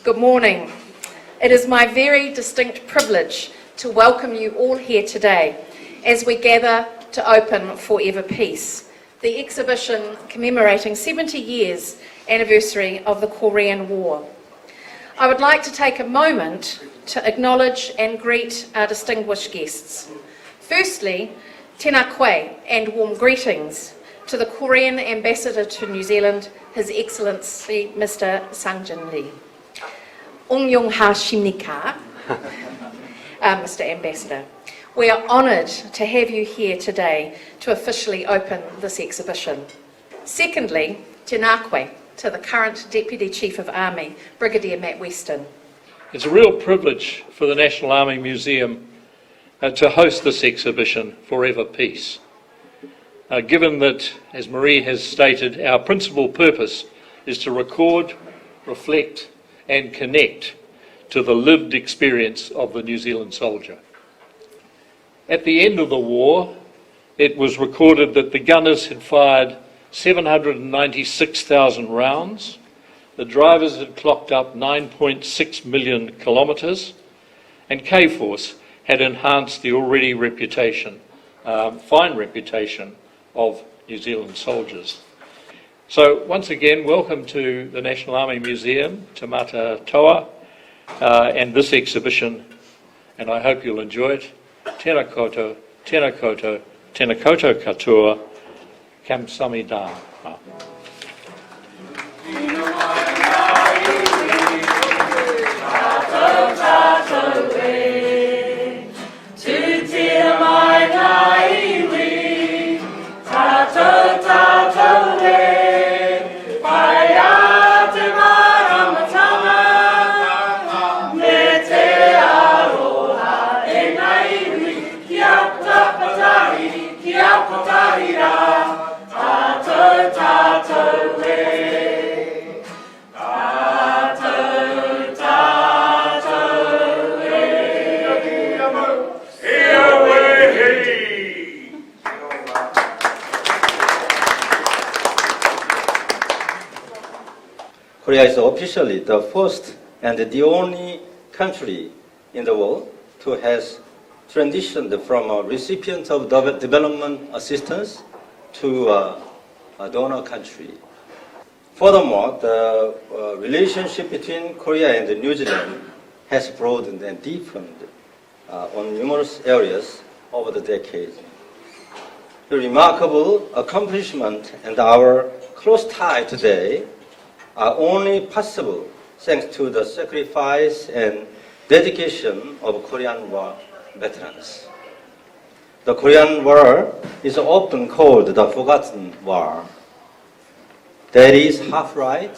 Good morning. It is my very distinct privilege to welcome you all here today as we gather to open Forever Peace, the exhibition commemorating 70 years anniversary of the Korean War. I would like to take a moment to acknowledge and greet our distinguished guests. Firstly, tēnā koe and warm greetings to the Korean Ambassador to New Zealand, His Excellency Mr. Sang-jin Lee. Ong Yong Ha Shimnika, Mr. Ambassador. We are honoured to have you here today to officially open this exhibition. Secondly, tēnā koe to the current Deputy Chief of Army, Brigadier Matt Weston. It's a real privilege for the National Army Museum to host this exhibition, Forever Peace. Given that, as Marie has stated, our principal purpose is to record, reflect and connect to the lived experience of the New Zealand soldier. At the end of the war, it was recorded that the gunners had fired 796,000 rounds, the drivers had clocked up 9.6 million kilometres, and K-Force had enhanced the already fine reputation of New Zealand soldiers. So once again, welcome to the National Army Museum, Te Mata Toa, and this exhibition, and I hope you'll enjoy it. Tēnā koutou, tēnā koutou, tēnā koutou katoa, kamsamida. Korea is officially the first and the only country in the world to has transitioned from a recipient of development assistance to a donor country. Furthermore, the relationship between Korea and New Zealand has broadened and deepened on numerous areas over the decades. The remarkable accomplishment and our close tie today are only possible thanks to the sacrifice and dedication of Korean War veterans. The Korean War is often called the Forgotten War. That is half right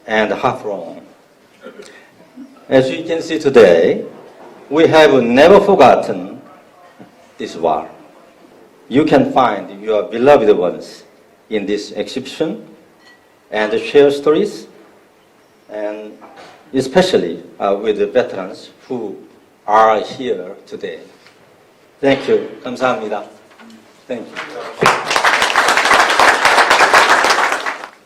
and half wrong. As you can see today, we have never forgotten this war. You can find your beloved ones in this exhibition and share stories, and especially with the veterans who are here today. Thank you. 감사합니다. Thank you.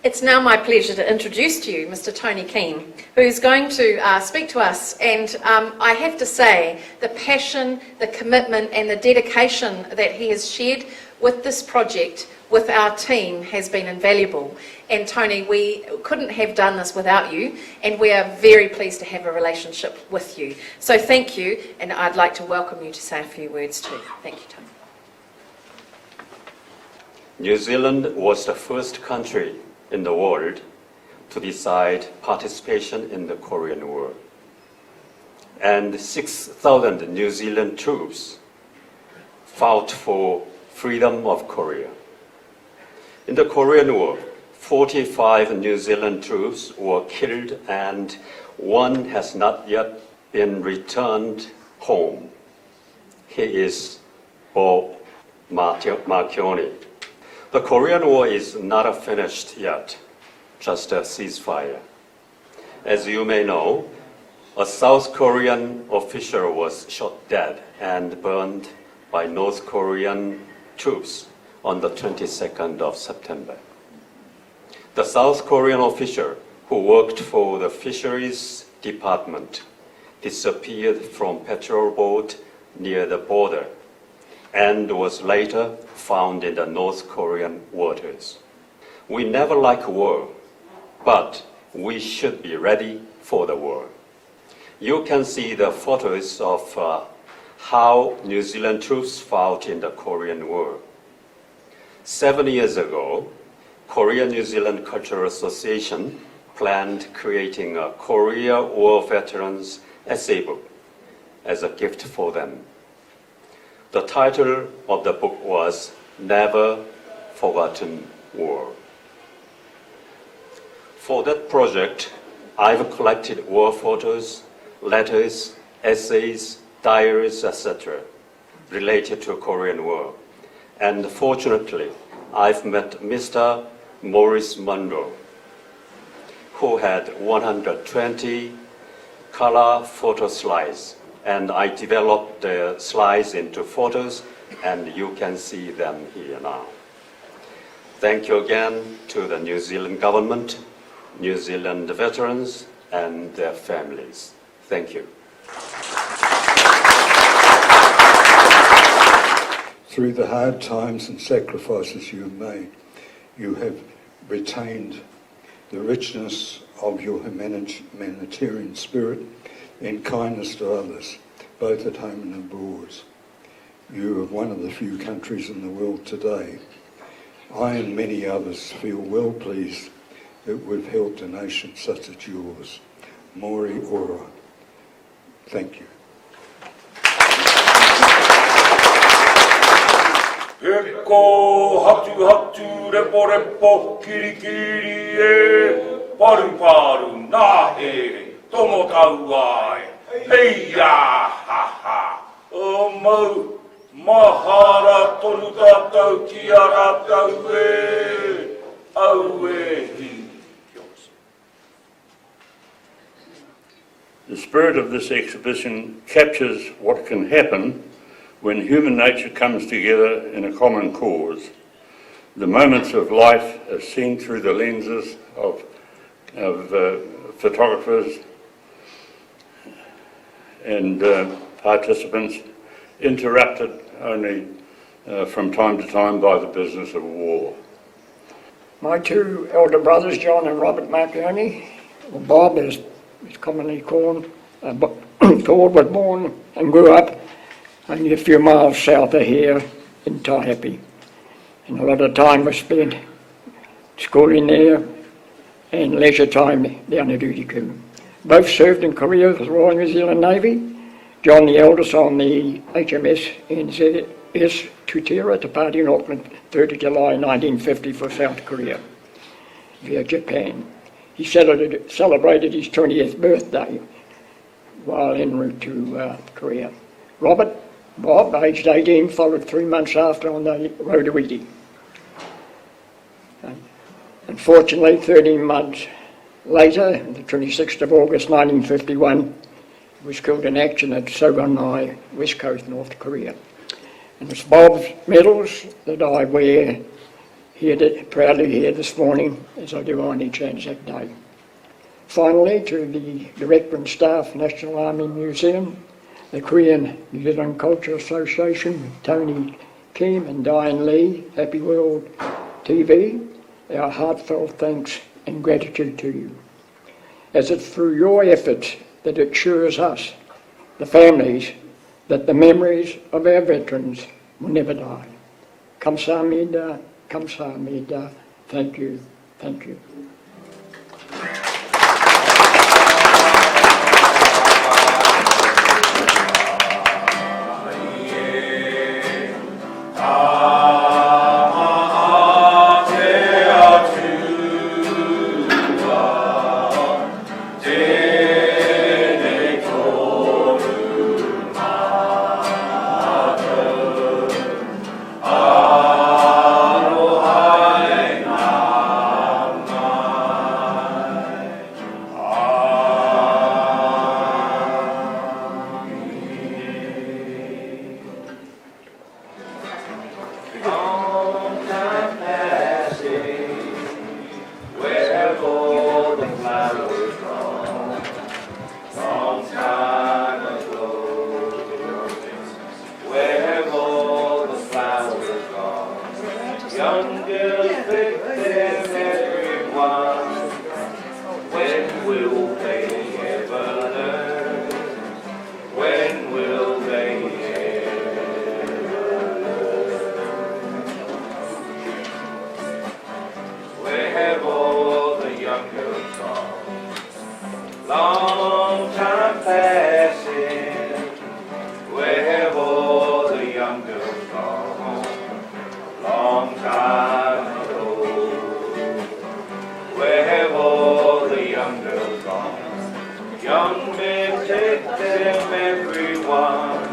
It's now my pleasure to introduce to you Mr. Tony Keane, who's going to speak to us. And I have to say, the passion, the commitment and the dedication that he has shared with this project with our team has been invaluable. And Tony, we couldn't have done this without you, and we are very pleased to have a relationship with you. So thank you, and I'd like to welcome you to say a few words too. Thank you, Tony. New Zealand was the first country in the world to decide participation in the Korean War. And 6,000 New Zealand troops fought for freedom of Korea. In the Korean War, 45 New Zealand troops were killed and one has not yet been returned home. He is Bob Marchioni. The Korean War is not finished yet, just a ceasefire. As you may know, a South Korean official was shot dead and burned by North Korean troops on the 22nd of September. The South Korean official who worked for the fisheries department, disappeared from patrol boat near the border and was later found in the North Korean waters. We never like war, but we should be ready for the war. You can see the photos of how New Zealand troops fought in the Korean War. 7 years ago, Korea-New Zealand Cultural Association planned creating a Korea War Veterans essay book as a gift for them. The title of the book was Never Forgotten War. For that project, I've collected war photos, letters, essays, diaries, etc. related to Korean War. And fortunately, I've met Mr. Maurice Munro, who had 120 color photo slides, and I developed the slides into photos, and you can see them here now. Thank you again to the New Zealand government, New Zealand veterans, and their families. Thank you. Through the hard times and sacrifices you have made, you have retained the richness of your humanitarian spirit and kindness to others, both at home and abroad. You are one of the few countries in the world today. I and many others feel well pleased that we've helped a nation such as yours. Waiouru. Thank you. Heko hatu hatu repo repo kiri kiri e paru paru na he tomo tau ai hei ya ha ha o mau mahara tonu tātou ki a rātau e au e hi. The spirit of this exhibition captures what can happen when human nature comes together in a common cause. The moments of life are seen through the lenses of photographers and participants, interrupted only from time to time by the business of war. My two elder brothers, John and Robert Marconi, or Bob as he's commonly called, was born and grew up only a few miles south of here in Taihape. And a lot of time was spent schooling there and leisure time down at Udiku. Both served in Korea with the Royal New Zealand Navy. John the eldest on the HMS NZS Tutera departing Auckland 3rd of July 1950 for South Korea via Japan. He celebrated his 20th birthday while en route to Korea. Bob, aged 18, followed 3 months after on the road to Uidi. Unfortunately, 13 months later, the 26th of August 1951, he was killed in action at Sogonai, West Coast, North Korea. And it's Bob's medals that I wear proudly here this morning, as I do on each Anzac Day. Finally, to the Director and Staff, National Army Museum, the Korean New Zealand Culture Association, Tony Kim and Diane Lee, Happy World TV, our heartfelt thanks and gratitude to you. As it's through your efforts that it assures us, the families, that the memories of our veterans will never die. Kamsahamnida, kamsahamnida. Thank you, thank you. Young girls pick them everyone. When will they ever learn? When will they ever learn? Where have all the young girls gone? Long time passing. Where have all the young girls gone? Long time ago. Where have all the young girls gone? Young men take them everyone.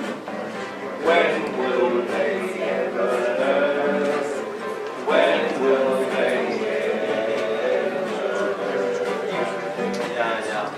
When will they ever learn? When will they ever learn? Yeah, yeah.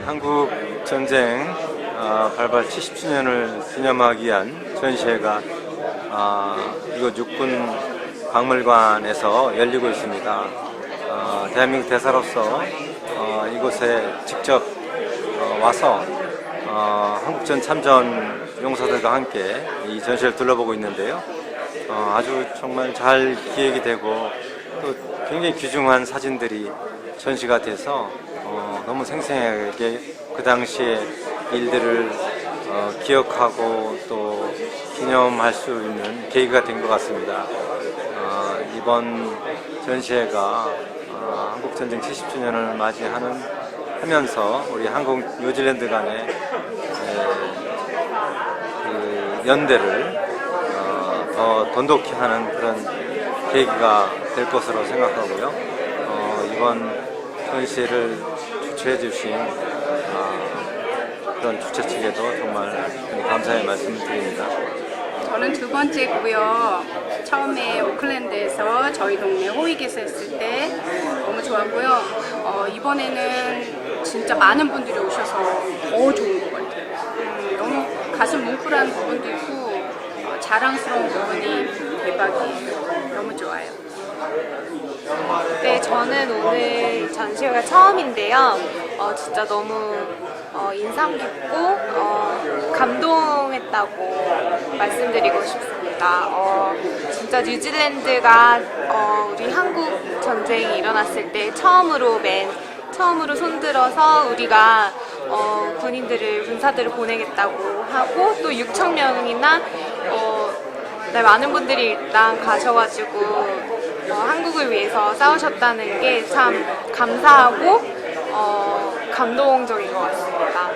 한국 전쟁 발발 70주년을 기념하기 위한 전시회가 이곳 육군 박물관에서 열리고 있습니다. 대한민국 대사로서 이곳에 직접 와서 한국전 참전 용사들과 함께 이 전시회를 둘러보고 있는데요. 아주 정말 잘 기획이 되고 또 굉장히 귀중한 사진들이 전시가 돼서 너무 생생하게 그 당시의 일들을 기억하고 또 기념할 수 있는 계기가 된 것 같습니다. 이번 전시회가 한국전쟁 70주년을 맞이하면서 우리 한국 뉴질랜드 간의 그 연대를 더 돈독히 하는 그런 계기가 될 것으로 생각하고요. 이번 전시회를 주최해 주신 그런 주최 측에도 정말 감사의 말씀을 드립니다. 저는 두 번째고요. 처음에 오클랜드에서 저희 동네 호익에서 했을 때 너무 좋았고요. 이번에는 진짜 많은 분들이 오셔서 더 좋은 것 같아요. 너무 가슴 뭉클한 부분도 있고 자랑스러운 부분이 대박이에요. 너무 좋아요. 네, 저는 오늘 전시회가 처음인데요. 진짜 너무 인상 깊고 감동했다고 말씀드리고 싶습니다. 진짜 뉴질랜드가 우리 한국 전쟁이 일어났을 때 처음으로 손들어서 우리가 군사들을 보내겠다고 하고 또 6천 명이나 많은 분들이 일단 가셔가지고 한국을 위해서 싸우셨다는 게 참 감사하고 감동적인 것 같습니다.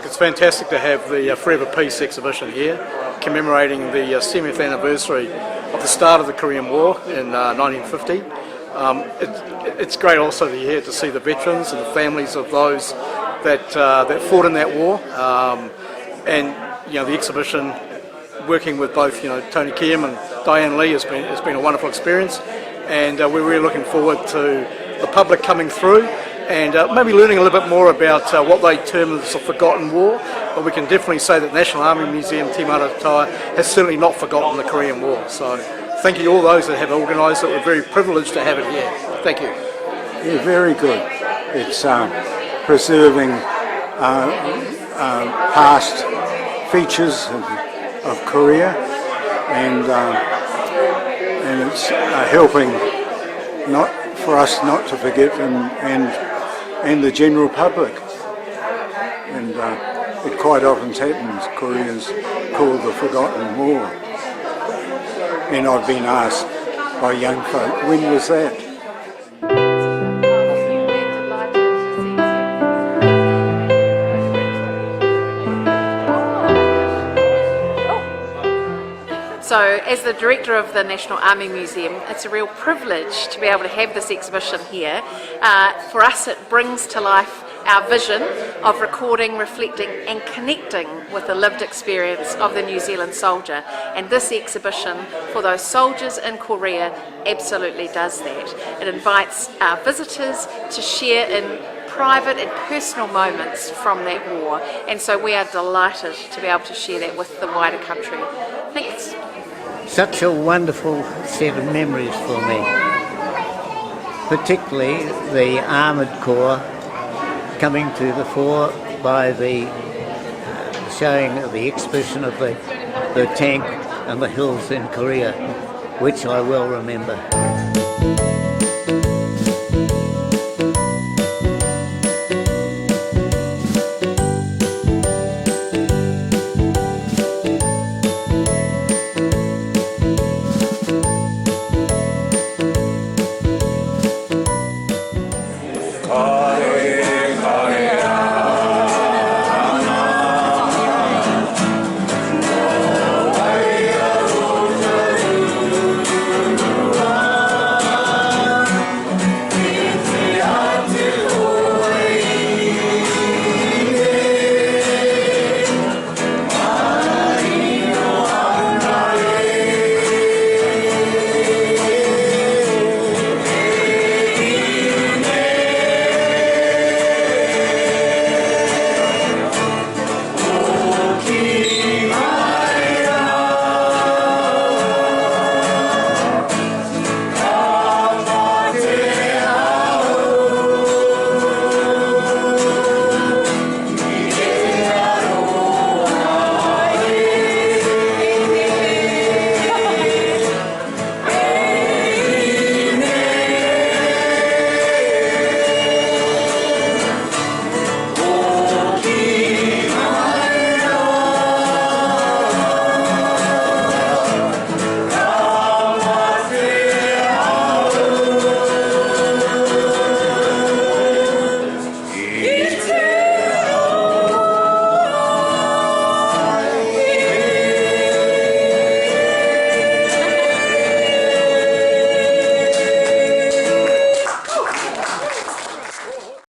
it's fantastic to have the Forever Peace exhibition here, commemorating the 70th anniversary of the start of the Korean War in 1950. It's great also here to see the veterans and the families of those that fought in that war, and the exhibition, working with both Tony Kiem and Diane Lee has been a wonderful experience, and we're really looking forward to the public coming through and maybe learning a little bit more about what they term as a forgotten war. But we can definitely say that the National Army Museum, Te Maratai, has certainly not forgotten the Korean War. So thank you to all those that have organised it. We're very privileged to have it here. Thank you. Yeah, very good. It's preserving past features of Korea, and it's helping for us not to forget, and the general public. And it quite often happens. Korea's called the Forgotten War, and I've been asked by young folk, when was that? So, as the director of the National Army Museum, it's a real privilege to be able to have this exhibition here. For us, it brings to life our vision of recording, reflecting and connecting with the lived experience of the New Zealand soldier. And this exhibition for those soldiers in Korea absolutely does that. It invites our visitors to share in private and personal moments from that war, and so we are delighted to be able to share that with the wider country. Thanks. Such a wonderful set of memories for me, particularly the Armoured Corps coming to the fore by the showing of the exhibition of the tank and the hills in Korea, which I well remember.